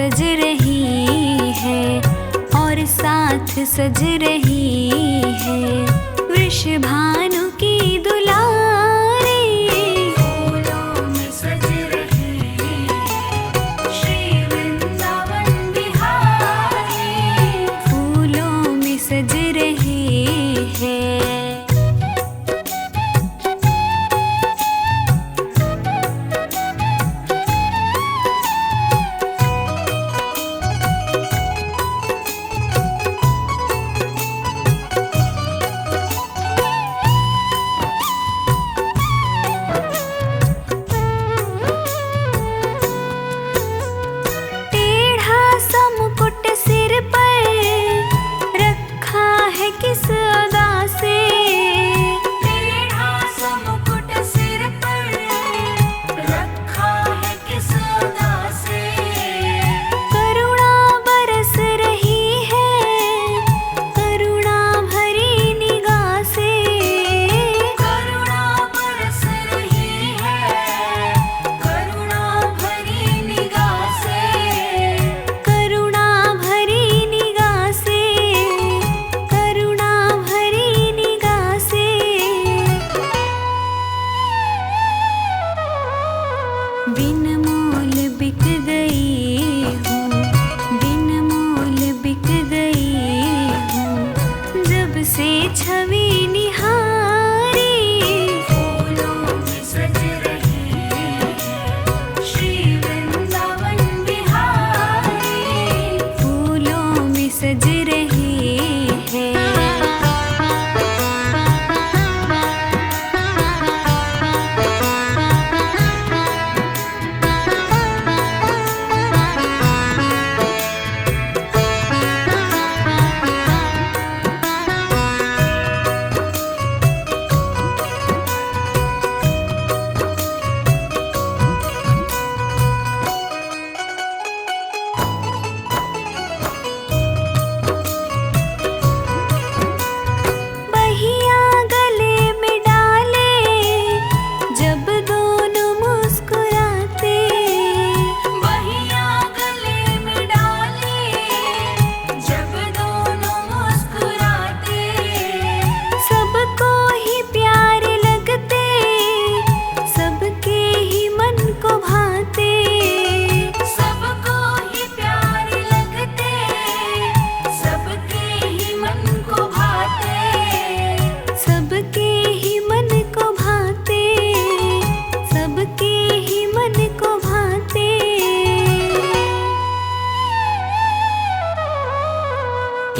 सज रही है और साथ सज रही है वृषभानु की दुलारी। फूलों में सज रही है श्री वृंदावन बिहारी। फूलों में सज रही है। बिन मोल बिक गई हूँ, बिन मोल बिक गई हूँ, जब से छवि निहारी। फूलों में सज रही है श्री वृंदावन बिहारी। फूलों में सज रही है।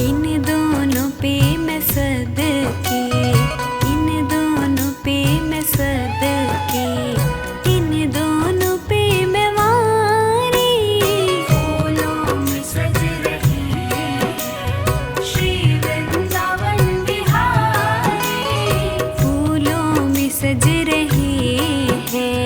इन दोनों पे मैं सदके, इन दोनों पे मैं सदके, इन दोनों पे मैं वारी। फूलों में सज रही है श्री वृंदावन बिहारी। फूलों में सज रही है।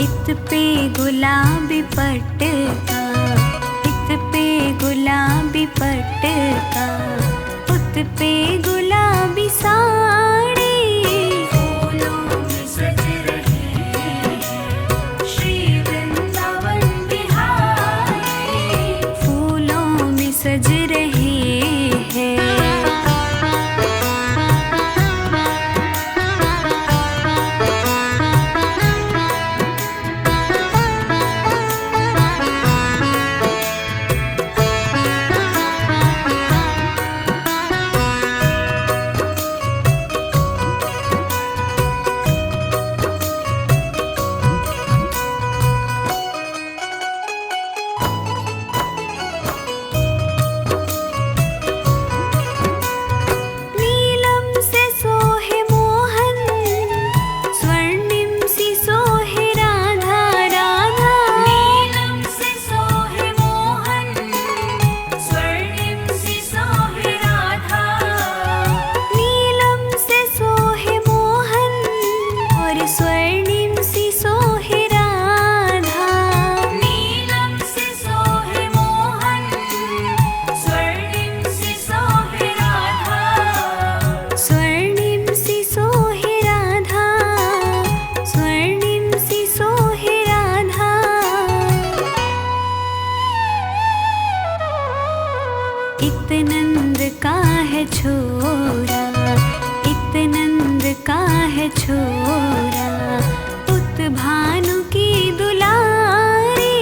इत पे गुलाबी पट का, इत पे गुलाबी पट का, उत पे गुलाबी साड़ी। फूलों में सज रही है श्री वृंदावन बिहारी। फूलों में सज रही है। इतनंद का है छोरा, इतनंद का है छोरा, उत भानु की दुलारी।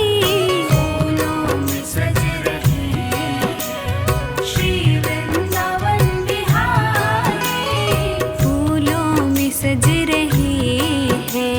फूलों में सज रहे श्री वृंदावन बिहारी, फूलों में सज रहे हैं।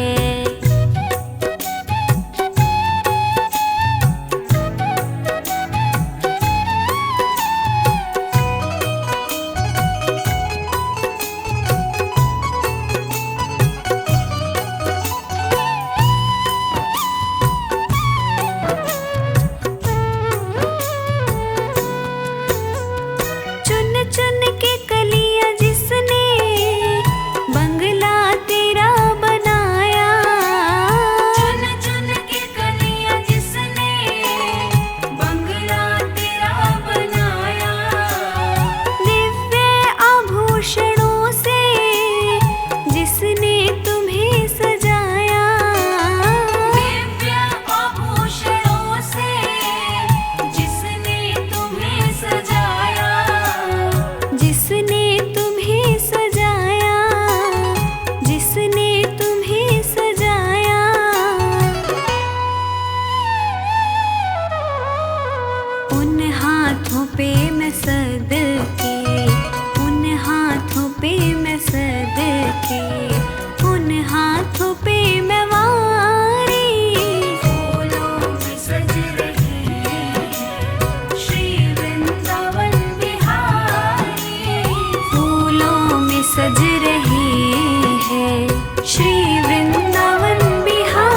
उन हाथों पे मैं सद के, उन हाथों पे मैं सद के, उन हाथों पे मैं वारी। फूलों में सज रहे श्री वृंदावन बिहारी, फूलों में सज रहे हैं श्री वृंदावन बिहारी।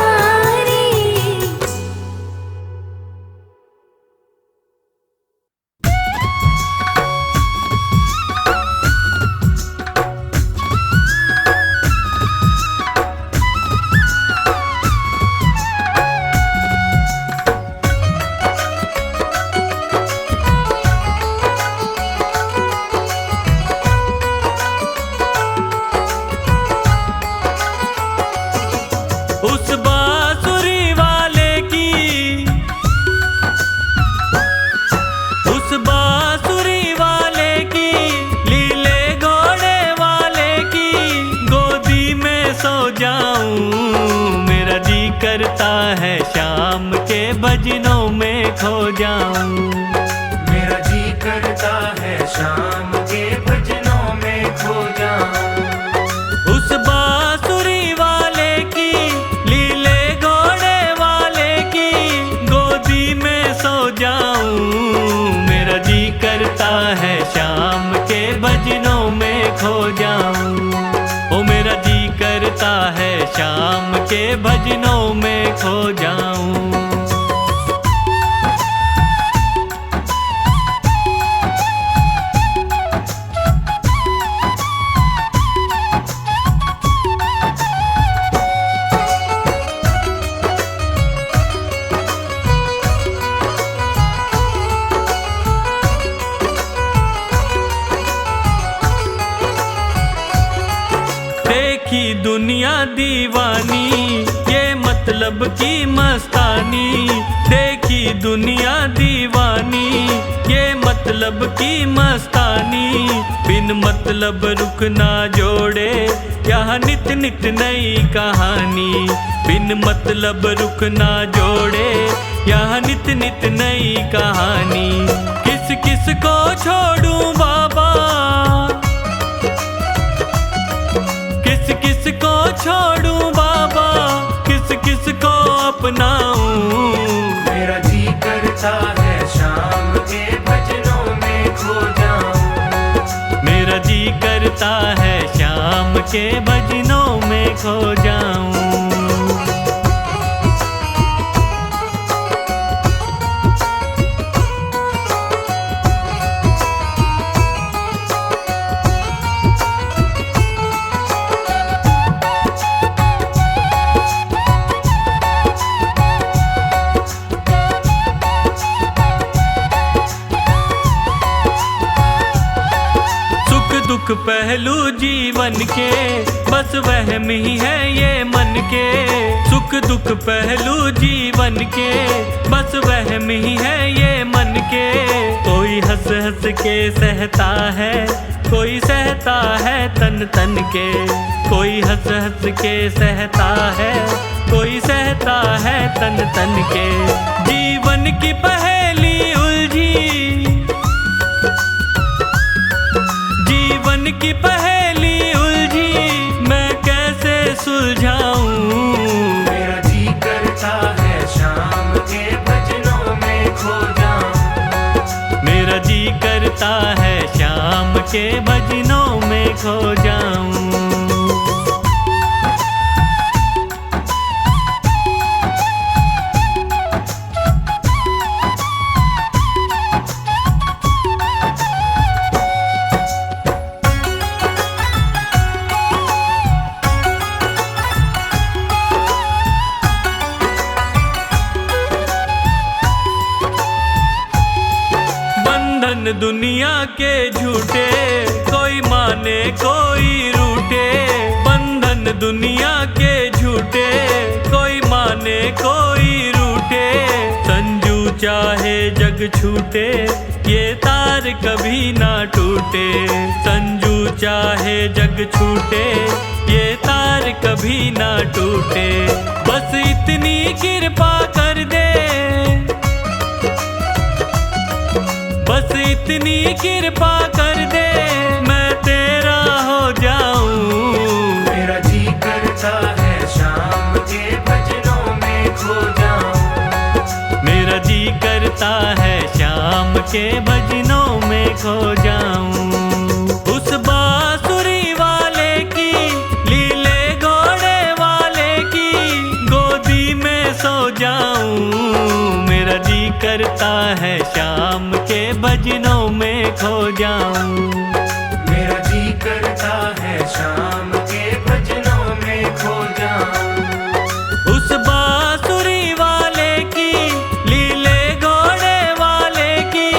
उस बांसुरी वाले की, उस बांसुरी वाले की, लीले घोड़े वाले की गोदी में सो जाऊं। मेरा जी करता है शाम के भजनों में खो जाऊं। मेरा जी करता है शाम के भजनों में खो जाऊं। उस बांसुरी वाले की, लीले घोड़े वाले की गोदी में सो जाऊं। मेरा जी करता है शाम के भजनों में खो जाऊं। ओ मेरा जी करता है शाम के भजनों में खो जाऊं। देखी दुनिया दीवानी, ये मतलब की मस्तानी। देखी दुनिया दीवानी, ये मतलब की मस्तानी। बिन मतलब रुक ना जोड़े यहाँ नित नित नई कहानी। बिन मतलब रुक ना जोड़े यहाँ नित नित नई कहानी। किस किस को छोड़ूं बाबा, किस किस को छोड़ूं बाबा, किस किस को अपनाऊं। मेरा जी करता है शाम के भजनों में खो जाऊं। मेरा जी करता है शाम के भजनों में खो जाऊं। दुख पहलू जीवन के, बस वहम ही है ये मन के। सुख दुख पहलू जीवन के, बस वहम ही है ये मन के। कोई हंस हंस के सहता है, कोई सहता है तन तन के। कोई हंस हंस के सहता है, कोई सहता है तन तन के। जीवन की पहेली उलझी, जीवन की पहेली उलझी, मैं कैसे सुलझाऊं। मेरा जी करता है शाम के भजनों में खो जाऊं। मेरा जी करता है शाम के भजनों में खो जाऊं। दुनिया के झूठे, कोई माने कोई रूठे। बंधन दुनिया के झूठे, कोई माने कोई रूठे। संजू चाहे जग छूटे, ये तार कभी ना टूटे। संजू चाहे जग छूटे, ये तार कभी ना टूटे। बस इतनी कृपा कर दे, बस इतनी कृपा कर दे, मैं तेरा हो जाऊं। मेरा जी करता है शाम के भजनों में खो जाऊं। मेरा जी करता है शाम के भजनों में खो जाऊं। उस बांसुरी वाले की, लीले घोड़े वाले की गोदी में सो जाऊं। मेरा जी करता है शाम के भजनों में खो जाऊं। मेरा जी करता है शाम के भजनों में खो जाऊं। उस बांसुरी वाले की, लीले घोड़े वाले की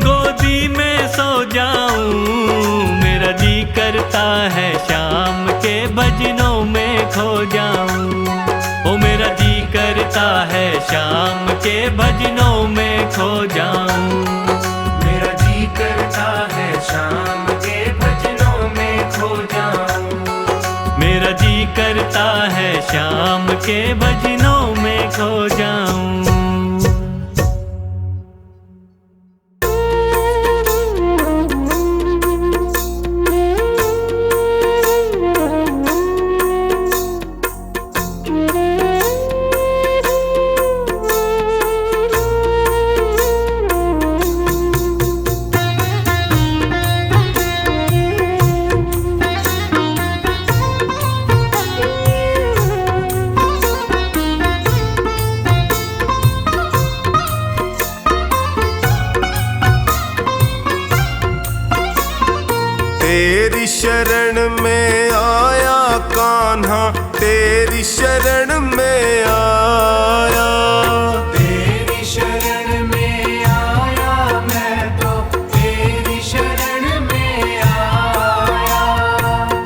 गोदी में सो जाऊं। मेरा जी करता है शाम के भजनों में खो जाऊं। ओ मेरा जी करता है शाम के भजनों में खो जाऊं। मेरा जी करता है शाम के भजनों में खो जाऊं। मेरा जी करता है शाम के भजनों में खो जाऊं। तेरी शरण में आया कान्हा, तेरी शरण में आया। तेरी शरण में आया मैं तो, तेरी शरण में आया।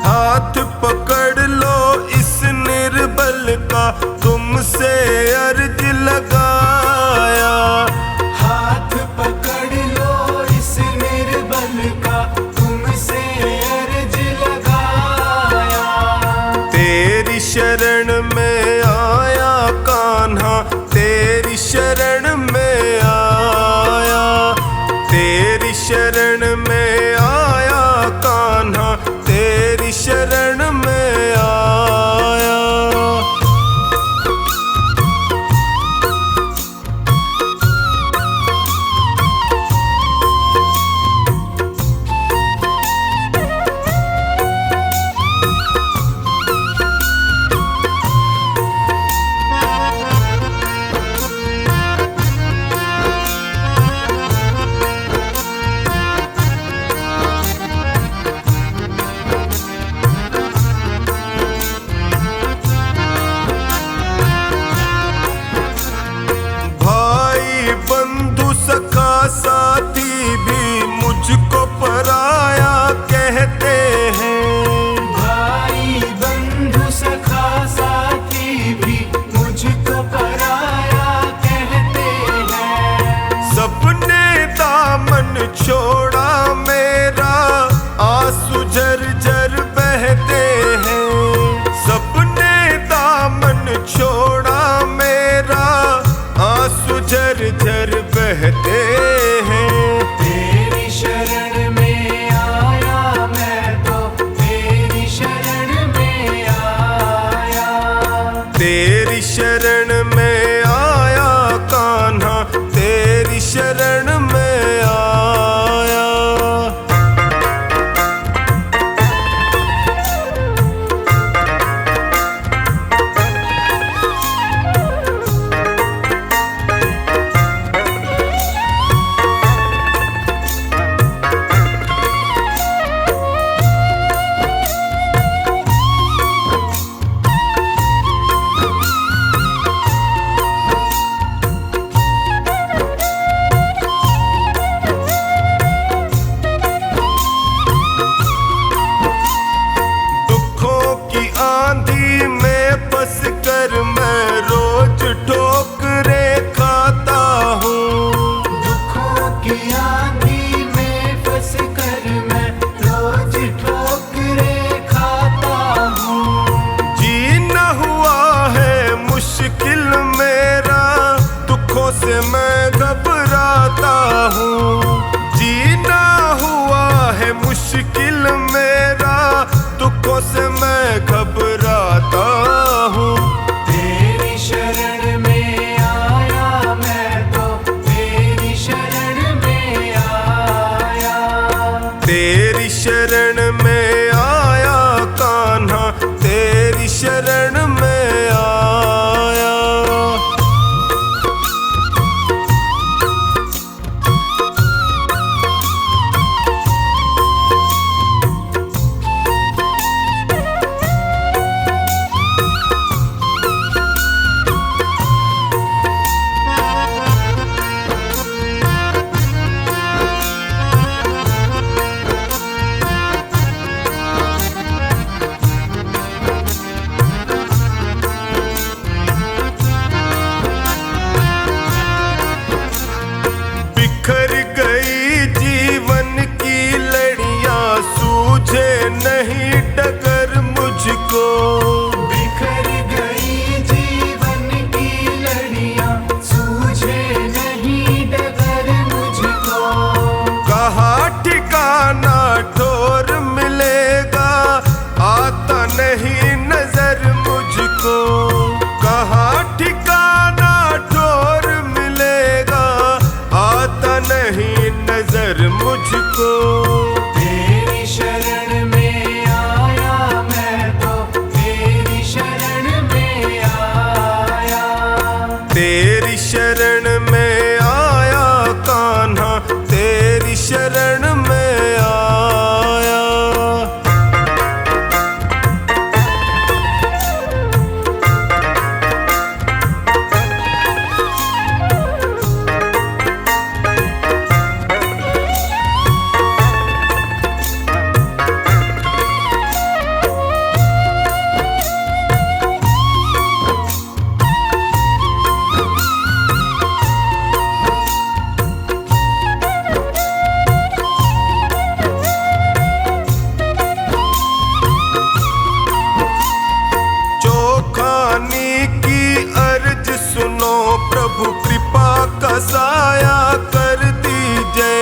हाथ पकड़ लो इस निर्बल का, तुमसे अर्ज लगाया। हाथ पकड़ लो इस निर्बल का, तुमसे अर्ज लगाया। तेरी शरण में आया कान्हा, तेरी शरण में आया। तेरी शरण में आया कान्हा, तेरी शरण में आया। साथी भी मुझको पराया कहते हैं। भाई बंधु सखा साथी भी मुझको पराया कहते हैं। सबने दामन छोड़ झरझर बहते हैं। तेरी शरण में आया मैं तो तेरी शरण में आया। तेरी शरण में आया कान्हा, तेरी शरण में आया। दुखों की आंधी में फंस कर मैं रोज ठोकरे खाता हूँ। दुखों की आंधी में फंस कर मैं रोज ठोकरे खाता हूँ। जीना हुआ है मुश्किल मेरा, दुखों से मैं घबराता हूँ। जीना हुआ है मुश्किल मेरा, दुखों से मैं घबराता हूँ। तेरी शरण में आया मैं तो तेरी शरण में आया। तेरी शरण में आया कान्हा, तेरी शरण में आया। बिखर गई जीवन की लड़ियां, सूझे नहीं डगर मुझको। बिखर गई जीवन की लड़ियां, सूझे नहीं डगर मुझको। कहाँ ठिकाना ठोर मिलेगा, आता नहीं नजर मुझको। कहाँ ठिकाना ठोर मिलेगा, आता नहीं नजर मुझको। तेरी शरण में आया मैं तो तेरी शरण में आया। तेरी शरण में आया कान्हा, तेरी शरण में आया। चोखानी की अर्ज सुनो प्रभु, कृपा का साया कर दीजिए।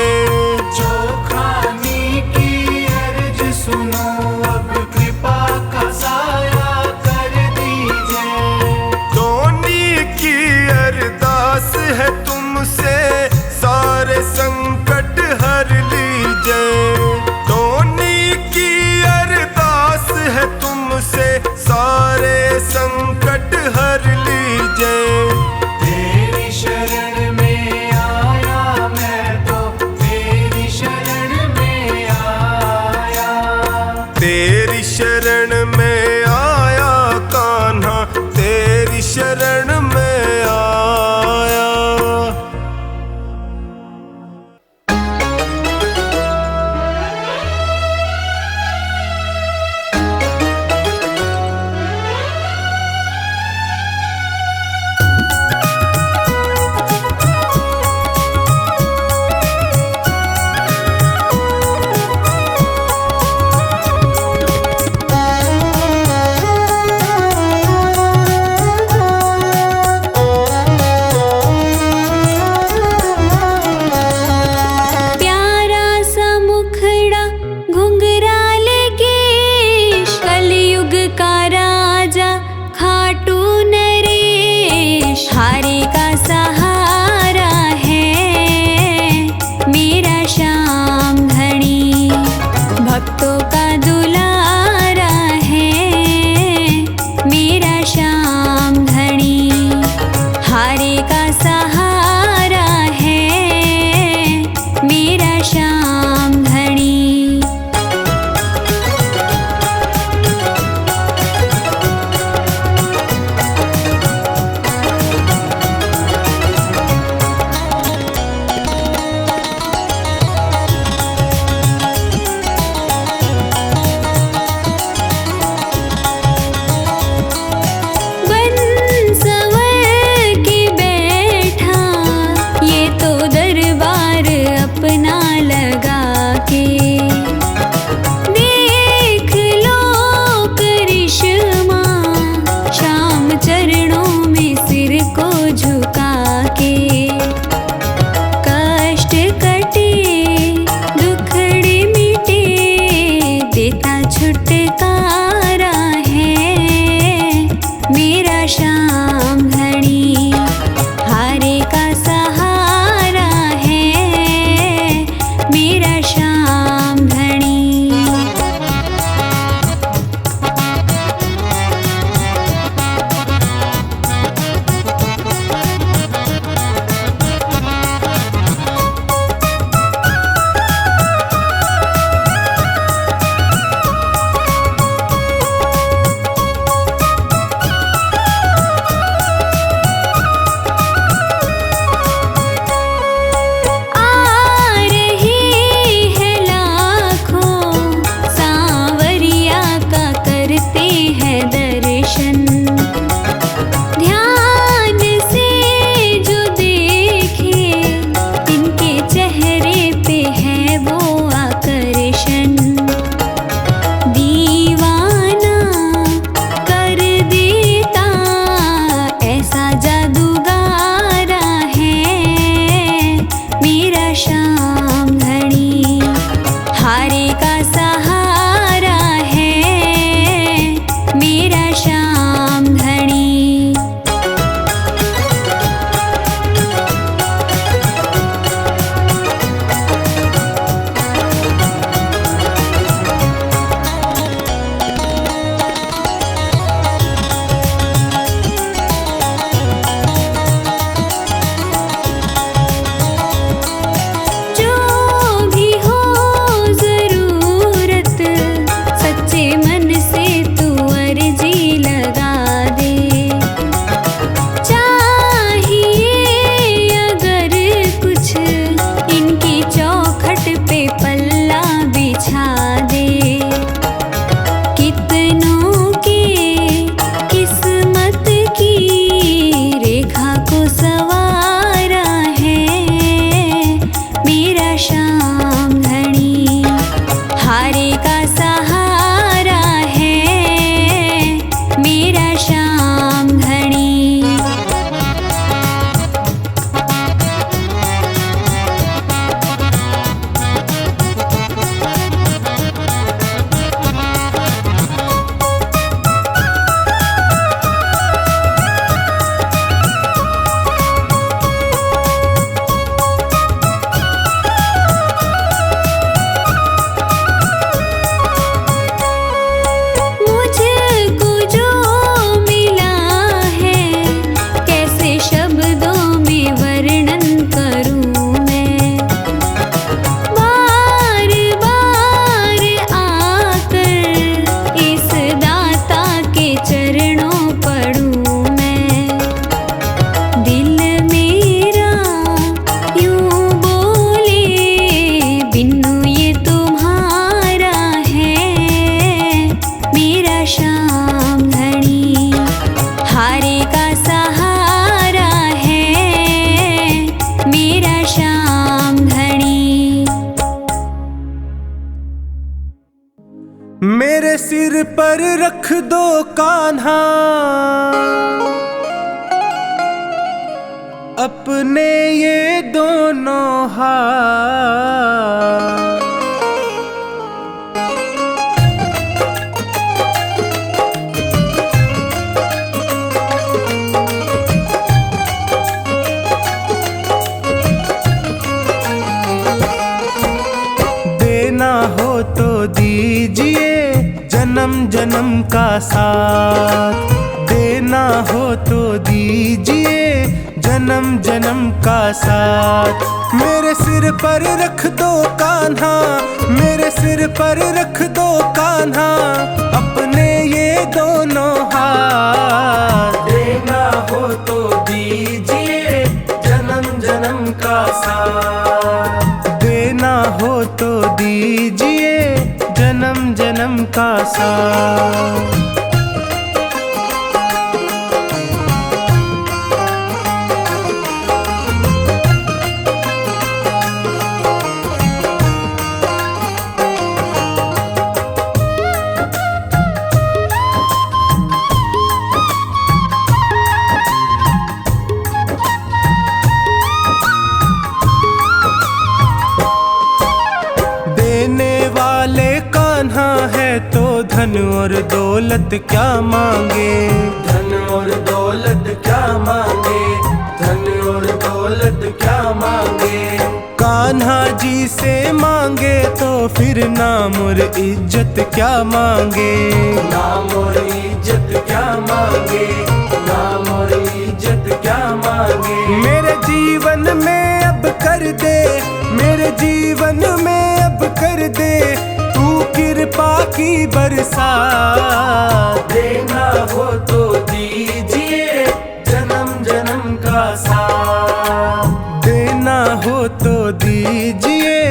चोखानी की अर्ज सुनो अब कृपा का साया कर दीजिए। टोनी की अरदास है तुमसे, सारे संकट हर लीजिए। टोनी की अरदास है तुमसे, सारे संकट हर लीजिए। तेरी शरण में आया पर रख दो कान्हा अपने ये दोनों हाथ। देना हो तो दीजिए जन्म जन्म का साथ, देना हो तो दीजिए जन्म जन्म का साथ। मेरे सिर पर रख दो कान्हा, मेरे सिर पर रख दो कान्हा अपने ये दोनों हाथ। देना हो तो दीजिए जन्म जन्म का साथ, देना हो तो दीजिए जन्म जन्म का साथ। है तो धन और दौलत क्या मांगे, धन और दौलत क्या मांगे, धन और दौलत क्या मांगे। कान्हा जी से मांगे तो फिर नाम और इज्जत क्या मांगे, नाम और इज्जत क्या मांगे, नाम और इज्जत क्या मांगे। मेरे जीवन में अब कर दे, मेरे जीवन में अब कर दे कृपा की बरसात। देना हो तो दीजिए जन्म जन्म का साथ, देना हो तो दीजिए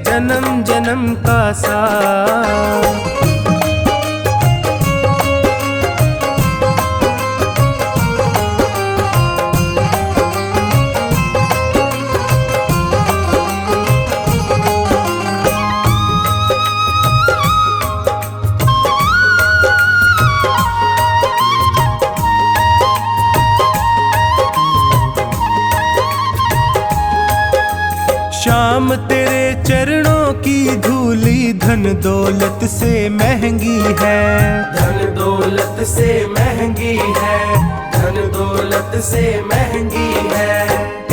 जन्म जन्म का साथ। श्याम तेरे चरणों की धूली धन दौलत से महंगी है, धन दौलत से महंगी है, धन दौलत से महंगी है।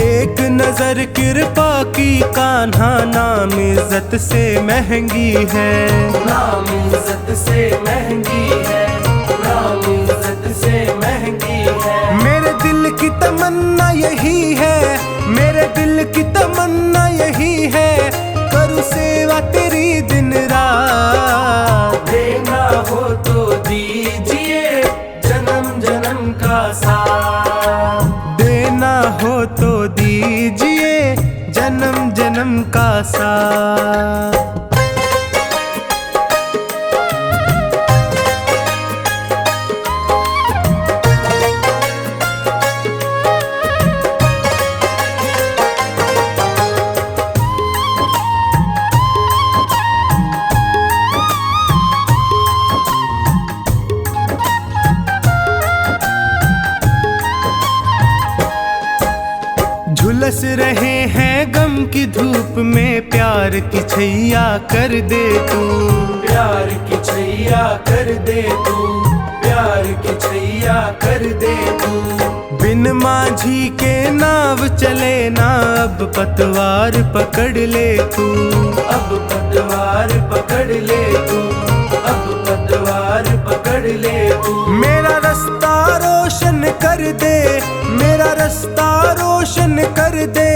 एक नजर कृपा की कान्हा नाम इज्जत से महंगी है, नाम इज्जत से महंगी है, नाम इज्जत से महंगी है। मेरे दिल की तमन्ना यही है, मेरे दिल की तमन्ना यही है करूँ सेवा तेरी दिन रात। देना हो तो दीजिए जन्म जन्म का साथ, देना हो तो दीजिए जन्म जन्म का साथ। झुलस रहे हैं गम की धूप में प्यार की छैया कर दे तू, प्यार की छैया कर दे तू, प्यार की छैया कर दे तू। बिन माझी के नाव चले ना अब पतवार पकड़ ले तू, अब पतवार पकड़ ले तू, अब पतवार पकड़ ले तू। मेरा रास्ता रोशन कर दे, मेरा रास्ता रोशन कर दे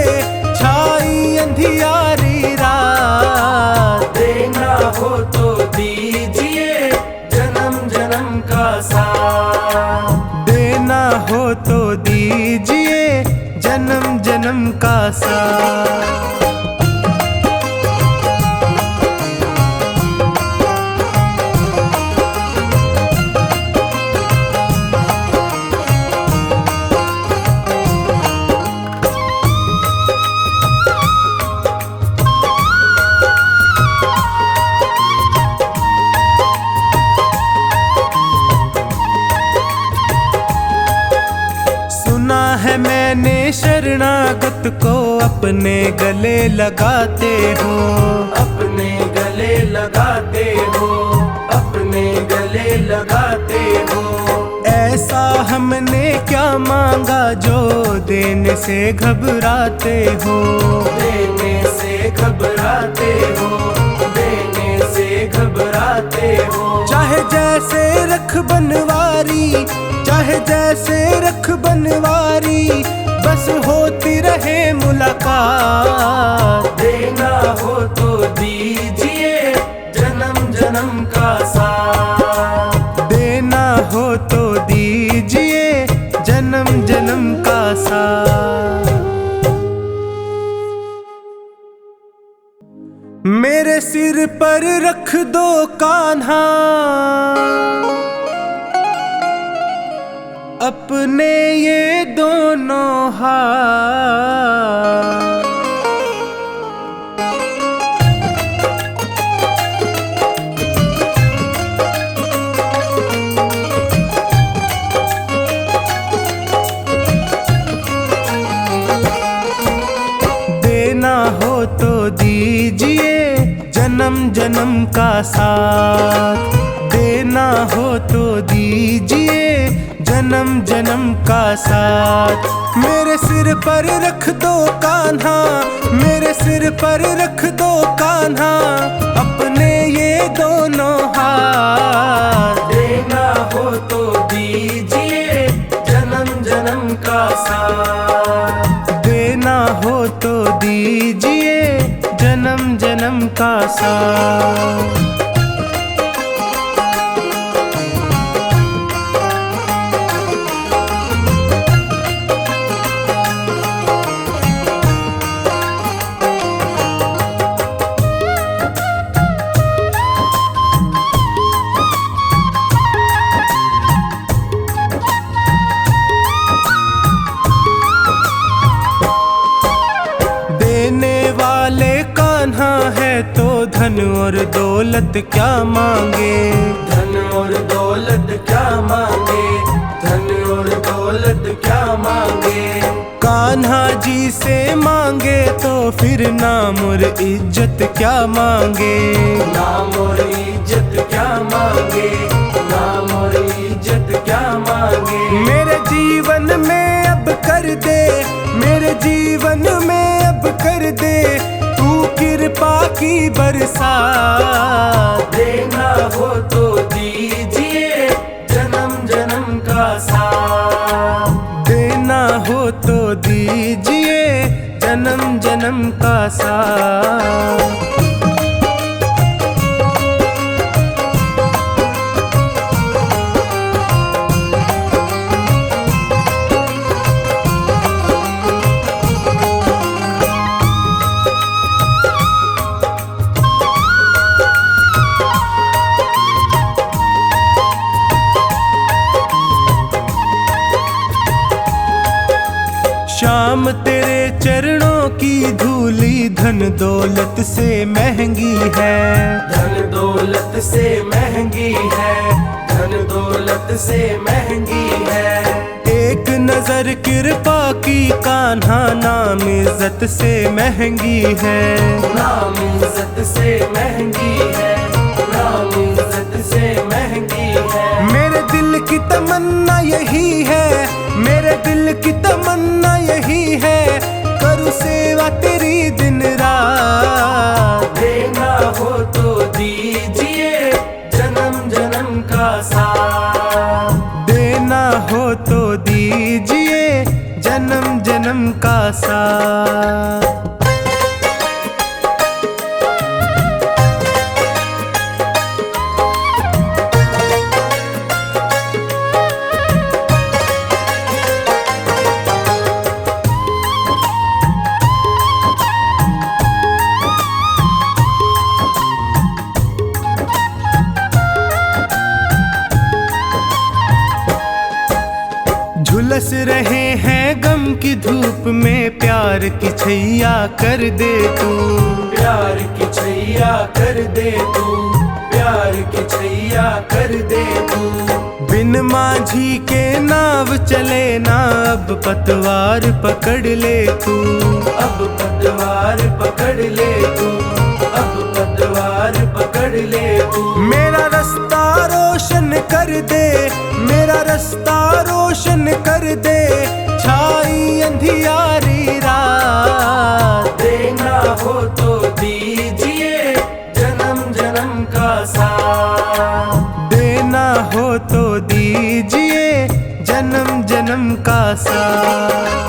छाई अंधियारी रात। देना हो तो दीजिए जन्म जन्म का साथ, देना हो तो दीजिए जन्म जन्म का साथ। अपने गले लगाते हो, अपने गले लगाते हो, अपने गले लगाते हो। ऐसा हमने क्या मांगा जो देने से घबराते हो, देने से घबराते हो, देने से घबराते हो। चाहे जैसे रख बनवारी, चाहे जैसे रख बनवारी, बस होती रहे मुलाकात। देना हो तो दीजिए जन्म जन्म का साथ, देना हो तो दीजिए जन्म जन्म का साथ। मेरे सिर पर रख दो कान्हा अपने ये दोनों हाथ। देना हो तो दीजिए जन्म जन्म का साथ, देना हो तो दीजिए जन्म जन्म का साथ। मेरे सिर पर रख दो कान्हा, मेरे सिर पर रख दो कान्हा अपने ये दोनों हाथ। देना हो तो दीजिए जन्म जन्म का साथ, देना हो तो दीजिए जन्म जन्म का साथ। देने वाले कान्हा है तो धन और दौलत क्या मांगे, धन और दौलत क्या मांगे, धन और दौलत क्या मांगे। कान्हा जी से मांगे तो फिर नाम और इज्जत क्या मांगे, नाम और इज्जत क्या मांगे, नाम और इज्जत क्या मांगे। मेरे जीवन में अब कर दे, मेरे जीवन में अब कर दे तू कृपा की बरसात। देना हो तो दीजिए जन्म जन्म का साथ, देना हो तो दीजिए जन्म जन्म का साथ। शाम तेरे चरणों की धूली धन दौलत से महंगी है, धन दौलत से महंगी है, धन दौलत से महंगी है। एक नजर कृपा की कान्हा नाम इज्जत से महंगी है, नाम इज्जत से महंगी है, नाम इज्जत से महंगी है। मेरे दिल की तमन्ना यही है, मेरे दिल की तमन्ना यही है, करूँ सेवा तेरी दिन रात। देना हो तो दीजिए जन्म जन्म का साथ, देना हो तो दीजिए जन्म जन्म का साथ। झुलस रहे हैं गम की धूप में प्यार की छैया कर दे तू, प्यार की छैया कर दे तू, प्यार की छैया कर दे तू। बिन माझी के नाव चले ना, अब पतवार पकड़ ले तू, अब पतवार पकड़ ले तू, अब पतवार पकड़ ले तू। मेरा रास्ता रोशन कर दे, मेरा रास्ता रोशन कर दे, छाई अंधियारी रात। देना हो तो दीजिए जन्म जन्म का साथ, देना हो तो दीजिए जन्म जन्म का साथ।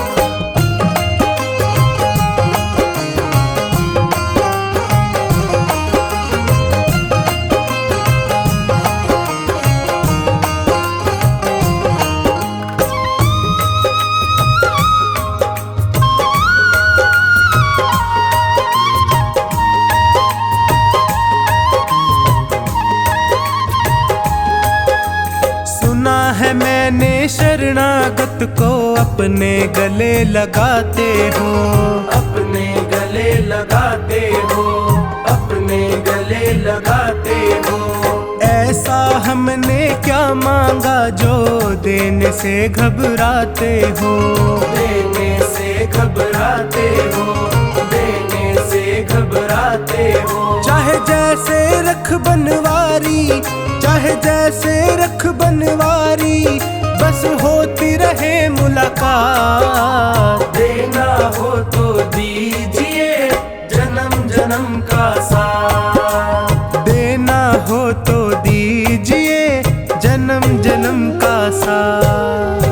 है मैंने शरणागत को अपने गले लगाते हो, अपने गले लगाते हो, अपने गले लगाते हो। ऐसा हमने क्या मांगा जो देने से घबराते हो, देने से घबराते हो, देने से घबराते हो। चाहे जैसे रख बनवारी, चाहे जैसे रख बनवारी, बस होती रहे मुलाकात। देना हो तो दीजिए जन्म जन्म का साथ, देना हो तो दीजिए जन्म जन्म का साथ।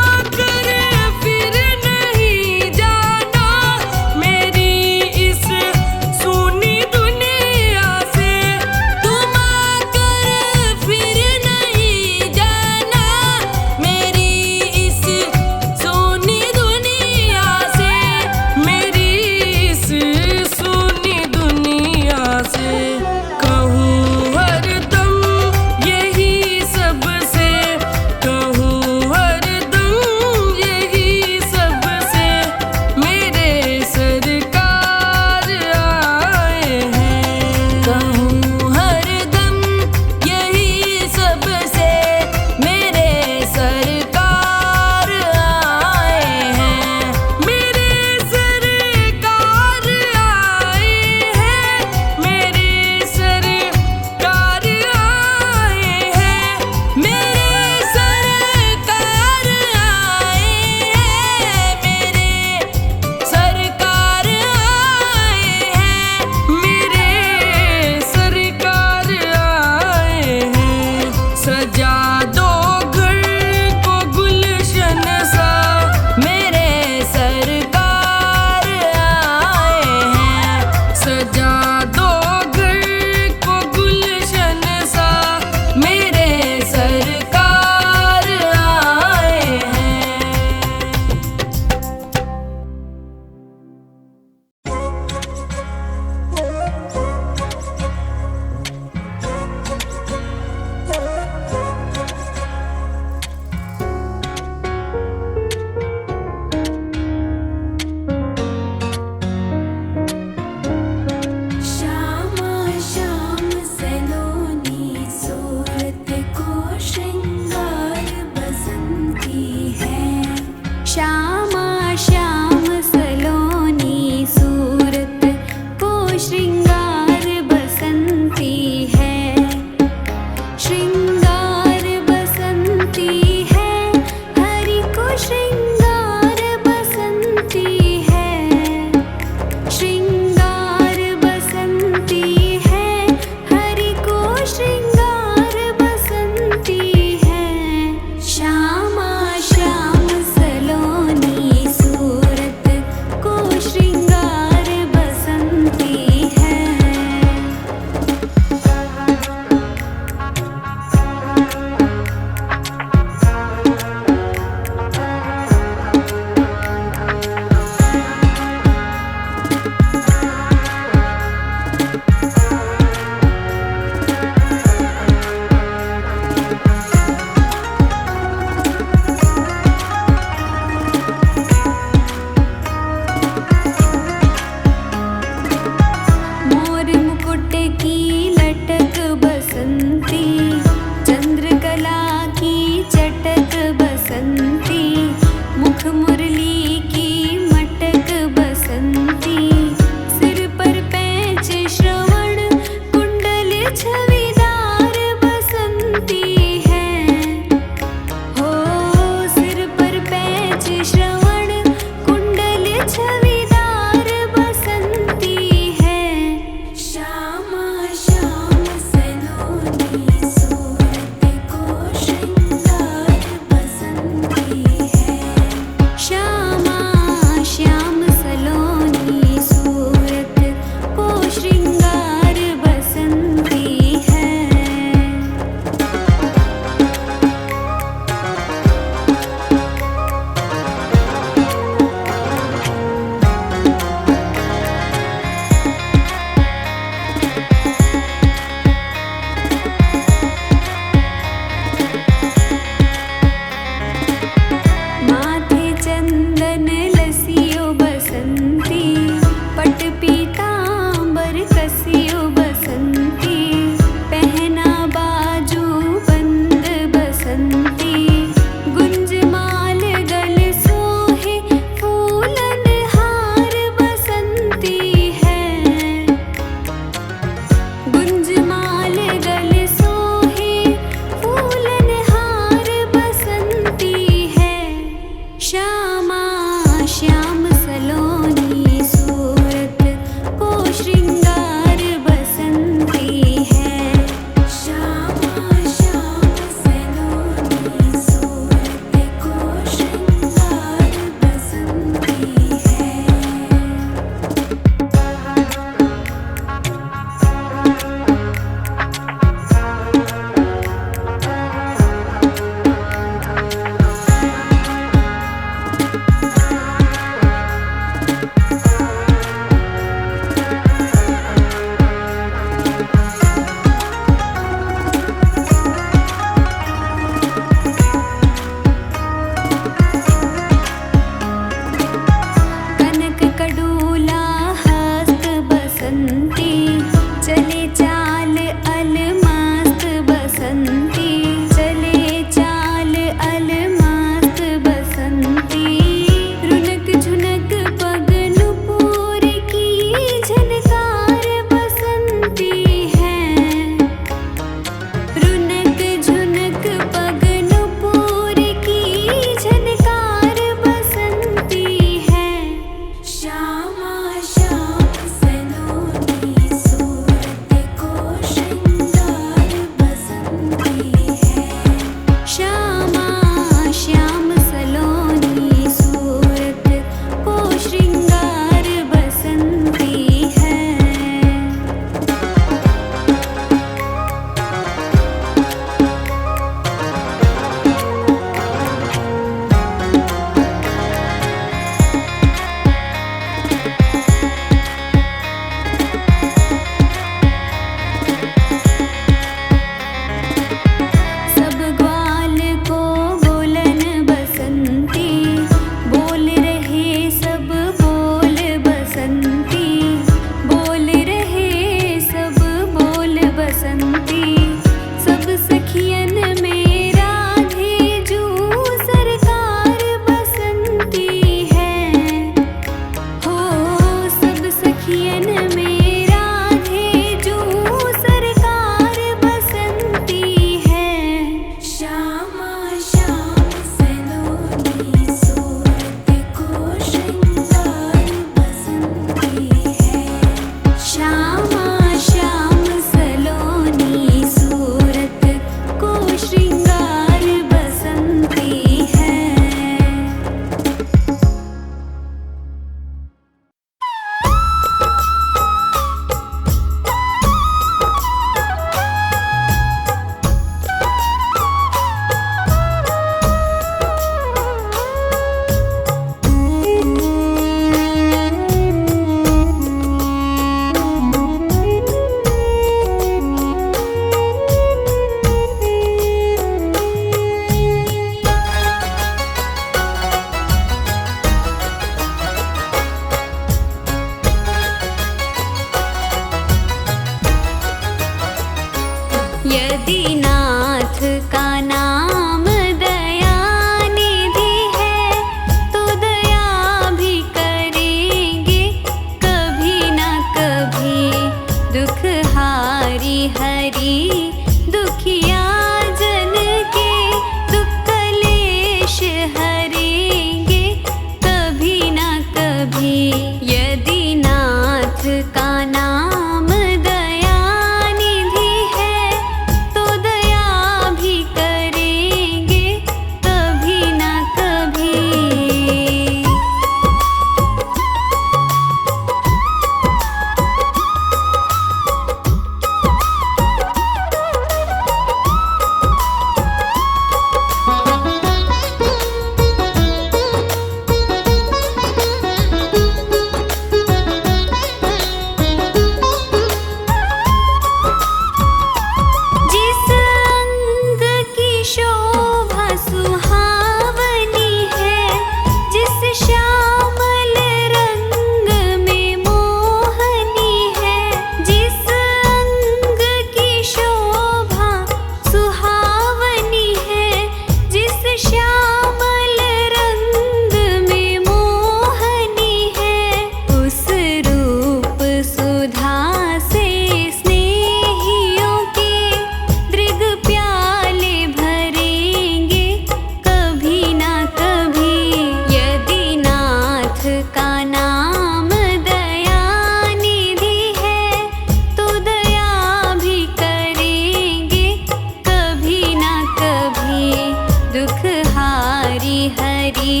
दुख हारी हरी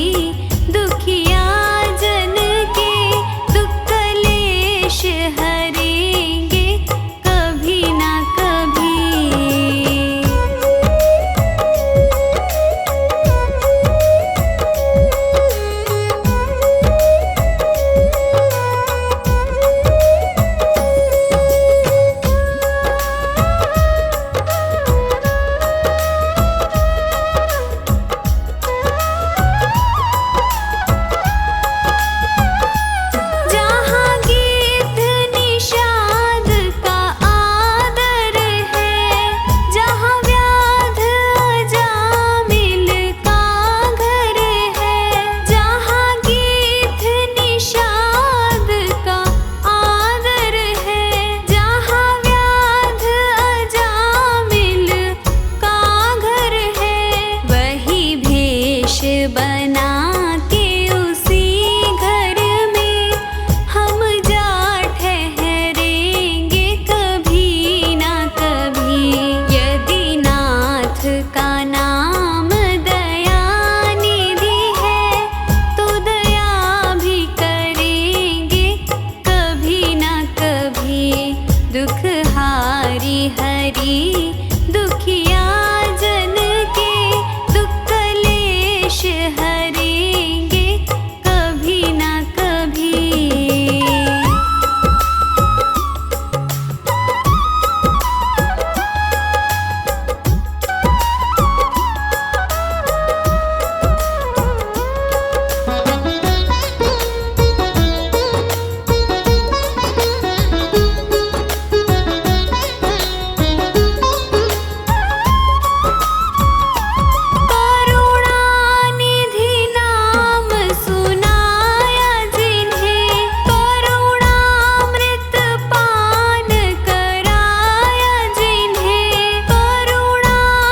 दुखिया जन के दुख कलेश हरेंगे कभी ना कभी। जहाँ गीत निषाद का आदर है, जहाँ व्याध अजामिल का घर है, जहाँ गीत निषाद का आदर है, जहाँ व्याध अजामिल का घर है, वही भेष बना के उसी घर में हम जा ठहरेंगे कभी ना कभी। यदि नाथ का नाम दयानिधि है तो दया भी करेंगे कभी ना कभी। दुख हारी हरी दुखिया जन के दुख कलेश हरेंगे कभी ना कभी। करुणानिधि नाम सुनाया जिन्हें, करुणामृत पान कराया जिन्हें, करुणानिधि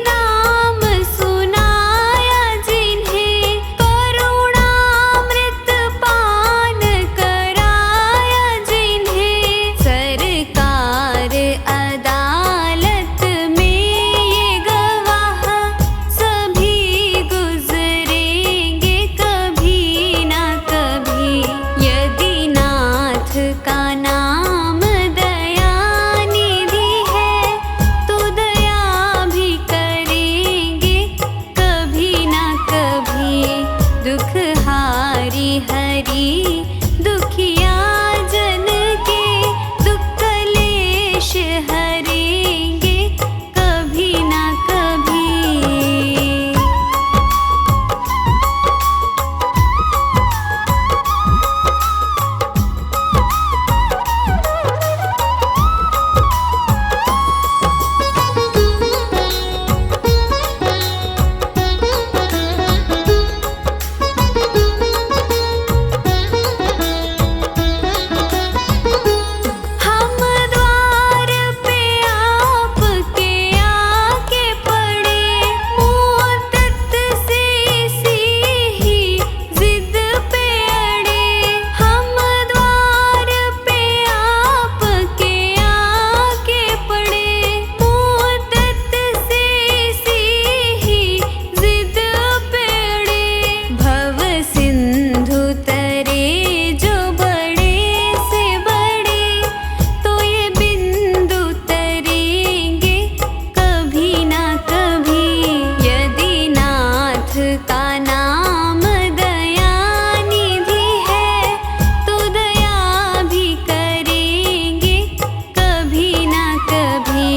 नाम सुनाया जिन्हें, करुणामृत पान कराया जिन्हें, सरकार अदालत में ये गवाह सभी गुजरेंगे कभी ना कभी। यदि नाथ का नाम दयानिधि है तो दया भी करेंगे कभी ना कभी। दुख हारी हरी दुखिया जन के दुख कलेश हरेंगे कभी ना कभी। हम द्वार पे आपके आके पड़े, मुद्दत से इसी ही जिद पे अड़े। हम द्वार पे आपके आके पड़े, मुद्दत से इसी ही जिद पे अड़े। भव सिंधु तरे जो बड़े से बड़े, तो ये बिंदु तरेंगे कभी ना कभी। यदि नाथ का नाम दयानिधि है तो दया भी करेंगे कभी ना कभी।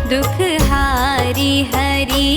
दुख हारी हरी